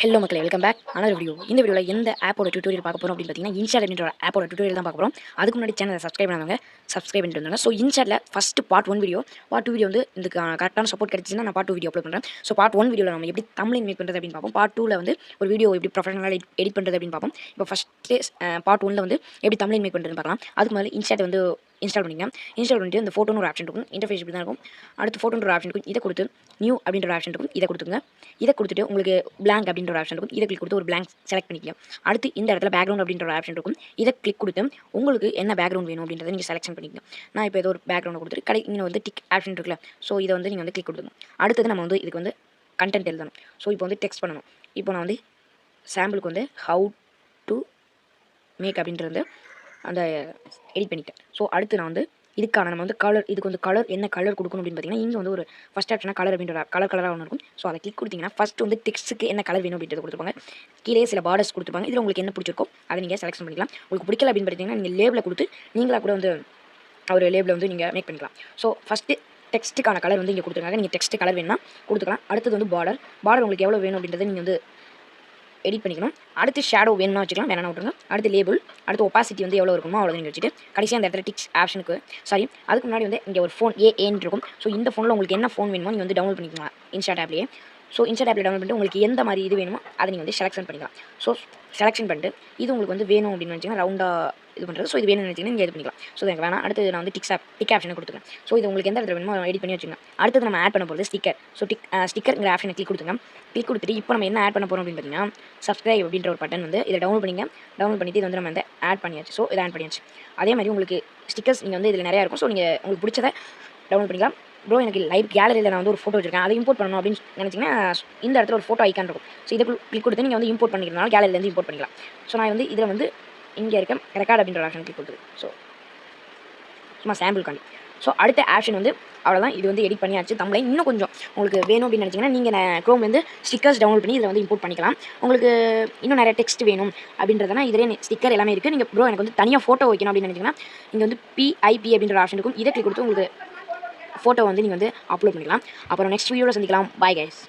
Hello மக்களே, welcome back another video. இந்த வீடியோவில் எந்த ஆப்போட டியூட்டோரியல் பார்க்க போகிறோம் அப்படின்னு பார்த்தீங்கன்னா, இன்ஷாட் அப்படின்ற ஆப்போட டியூட்டோரியல் தான் பார்க்க போகிறோம். அதுக்கு முன்னாடி சேனலை சப்ஸ்கிரைப் பண்ணாங்க, சப்ஸ்கிரைப் பண்ணிட்டு வந்தாங்க. ஸோ இன்ஷாட்டில் first part 1 video, part 2 video வந்து இந்த கரெக்டான சப்போர்ட் கிடைச்சிச்சுன்னா நான் பார்ட் 2 வீடியோ அப்லோட் பண்ணுறேன். ஸோ பார்ட் 1 வீடியோவில் நம்ம எப்படி தமிழ் மேக் பண்ணுறது அப்படின்னு பார்ப்போம். பார்ட் 2ல் வந்து ஒரு வீடியோ எப்படி ப்ரொஃபஷனலாக எடிட் பண்ணுறது அப்படின்னு பார்ப்போம். இப்போ ஃபஸ்ட்டு பார்ட் 1ல் வந்து எப்படி தமிழ் மேக் பண்ணுறதுன்னு பார்க்கலாம். அதுக்கு மேலே இன்ஷாட் வந்து இன்ஸ்டால் பண்ணிங்க. இன்ஸ்டால் பண்ணிட்டு இந்த ஃபோட்டோன்னு ஒரு ஆப்ஷன் இருக்கும். இன்டர்ஃபேஸ் இப்படி தான் இருக்கும். அடுத்து ஃபோட்டோன்ற ஒரு ஆப்ஷன் இருக்கும். இதை கொடுத்து நியூ அப்படின்ற ஒரு ஆப்ஷன் இருக்கும். இதை கொடுத்துங்க. இதை கொடுத்துட்டு உங்களுக்கு பிளாங்க் அப்படின்ற ஒரு ஆப்ஷன் இருக்கும். இதை கிளிக் கொடுத்து ஒரு பிளாங்க் செலக்ட் பண்ணிக்கங்க. அடுத்து இந்த இடத்துல பேக்ரவுண்ட் அப்படின்ற ஒரு ஆப்ஷன் இருக்கும். இதை கிளிக் கொடுத்து உங்களுக்கு என்ன பேக்ரவுண்ட் வேணும் அப்படின்றத நீங்கள் செலக்ஷன் பண்ணிக்கங்க. நான் இப்போ ஏதோ ஒரு பேக்ரவுண்ட் கொடுத்துட்டு இங்கே வந்து டிக் ஆப்ஷன் இருக்குல்ல, ஸோ இதை வந்து நீங்கள் வந்து கிளிக் கொடுத்துங்க. அடுத்தது நம்ம வந்து இதுக்கு வந்து கண்டென்ட் எழுதணும். ஸோ இப்போ வந்து டெக்ஸ்ட் பண்ணணும். இப்போ நான் வந்து சாம்பிளுக்கு வந்து ஹவு டு மேக் அப்படின்றது அந்த எடிட் பண்ணிட்டேன். ஸோ அடுத்து நான் வந்து இதுக்கான நம்ம வந்து கலர், இதுக்கு வந்து கலர் என்ன கலர் கொடுக்கணும் அப்படின்னு பார்த்தீங்கன்னா, இங்கே வந்து ஒரு ஃபஸ்ட் ஆப்ஷனாக கலர் அப்படின்ற கலராக ஒன்று இருக்கும். ஸோ அதை கிளிக் கொடுத்தீங்கன்னா ஃபஸ்ட்டு வந்து டெக்ஸ்ட்டுக்கு என்ன கலர் வேணும் அப்படின்றது கொடுத்துருப்பாங்க. கீழே சில பார்டர்ஸ் கொடுத்துருப்பாங்க. இதில் உங்களுக்கு என்ன பிடிச்சிருக்கோ அதை நீங்கள் செலக்ஷன் பண்ணிக்கலாம். உங்களுக்கு பிடிக்கல அப்படின்னு பார்த்தீங்கன்னா நீங்கள் லேபிளை கொடுத்து நீங்களாக கூட வந்து ஒரு லேபிளை வந்து நீங்கள் மேக் பண்ணிக்கலாம். ஸோ ஃபஸ்ட்டு டெக்ஸ்ட்டுக்கான கலர் வந்து இங்கே கொடுத்துருக்காங்க. நீங்கள் டெக்ஸ்ட்டு கலர் வேணும்னா கொடுத்துக்கலாம். அடுத்தது வந்து பார்டர் உங்களுக்கு எவ்வளோ வேணும் அப்படின்றத நீங்கள் வந்து எடிட் பண்ணிக்கணும். அடுத்து ஷேடோ வேணும்னா வச்சுக்கலாம், வேணா விட்டுருங்க. அடுத்து லேபிள், அடுத்து ஒப்பாசிட்டி வந்து எவ்வளோ இருக்குமோ அவ்வளோ நீங்கள் வச்சுட்டு கடைசியாக அந்த இடத்துல டிக்ஸ் ஆப்ஷனுக்கு அதுக்கு முன்னாடி வந்து இங்கே ஒரு ஃபோன் ஏன்னு இருக்கும். ஸோ இந்த ஃபோனில் உங்களுக்கு என்ன ஃபோன் வேணுமோ நீங்கள் வந்து டவுன்லோட் பண்ணிக்கலாம் இன்ஸ்டாட் ஆப்லேயே. ஸோ இன்ஸ்டாட் ஆப்பில் டவுன்லோட் பண்ணிட்டு உங்களுக்கு எந்த மாதிரி இது வேணுமோ அதை நீங்கள் வந்து செலக்ஷன் பண்ணிக்கலாம். ஸோ செலக்ஷன் பண்ணிட்டு இது உங்களுக்கு வந்து வேணும் அப்படின்னு நினச்சிங்கன்னா ரவுண்டாக இது பண்ணுறது. ஸோ இது வேணும்னு நினச்சிங்கன்னா நீங்கள் இது பண்ணிக்கலாம். ஸோ எனக்கு வேணாம். அடுத்து நான் வந்து டிக் ஆப்ஷனை கொடுத்துருக்கேன். ஸோ இது உங்களுக்கு எந்த இடத்துல வேணுமோ எடிட் பண்ணி வச்சுங்க. அடுத்தது நம்ம ஆட் பண்ண போகிறது ஸ்டிக்கர். ஸோ ஸ்டிக்கர்ங்கிற ஆப்ஷனை கிளிக் கொடுத்துங்க. கிளிக் கொடுத்துட்டு இப்போ நம்ம என்ன ஆட் பண்ண போகிறோம் அப்படின்னு பார்த்தீங்கன்னா, சப்ஸ்கிரைப் அப்படின்ற ஒரு பட்டன் வந்து இதை டவுன்லோட் பண்ணிங்க. டவுன்லோட் பண்ணிட்டு இது வந்து நம்ம வந்து ஆட் பண்ணியாச்சு. ஸோ இதை ஆட் பண்ணியாச்சு. அதே மாதிரி உங்களுக்கு ஸ்டிக்கர்ஸ் நீங்கள் வந்து இதில் நிறையா இருக்கும். ஸோ நீங்கள் உங்களுக்கு பிடிச்சதை டவுன்லோட் பண்ணிக்கலாம். ப்ரோ எனக்கு லைவ் கேலரியில் நான் வந்து ஒரு ஃபோட்டோ வச்சிருக்கேன், அதை இம்போர்ட் பண்ணணும் அப்படின்னு நினச்சிங்கன்னா இந்த இடத்துல ஒரு ஃபோட்டோ ஐக்கான் இருக்கும். ஸோ இதை கிளிக் கொடுத்து நீங்கள் வந்து இம்போர்ட் பண்ணிக்கிறதுனால கேலரியிலேருந்து இம்போர்ட் பண்ணிக்கலாம். ஸோ நான் வந்து இதில் வந்து இங்கே இருக்க ரெக்கார்ட் அப்படின்ற ஆப்ஷன் கிளிக் கொடுத்துரு. ஸோ சும்மா சாம்பிள்காண்டி. ஸோ அடுத்த ஆப்ஷன் வந்து அவ்வளோதான். இது வந்து எடிட் பண்ணியாச்சு. தமிழை இன்னும் கொஞ்சம் உங்களுக்கு வேணும் அப்படின்னு நினச்சிங்கன்னா நீங்கள் க்ரோம்லேருந்து ஸ்டிக்கர்ஸ் டவுன்லோட் பண்ணி இதில் வந்து இம்போர்ட் பண்ணிக்கலாம். உங்களுக்கு இன்னும் நிறைய டெக்ஸ்ட் வேணும் அப்படின்றதுனா இதிலே ஸ்டிக்கர் எல்லாமே இருக்குது. நீங்கள் ப்ரோ எனக்கு வந்து தனியாக ஃபோட்டோ வைக்கணும் அப்படின்னு நினச்சிங்கன்னா இங்கே வந்து PIP அப்படின்ற ஆப்ஷன் இருக்கும். இதை கிளிக் கொடுத்து உங்களுக்கு ஃபோட்டோ வந்து நீங்கள் வந்து அப்லோட் பண்ணிக்கலாம். அப்புறம் நெக்ஸ்ட் வீடியோவில் சந்திக்கலாம். Bye guys.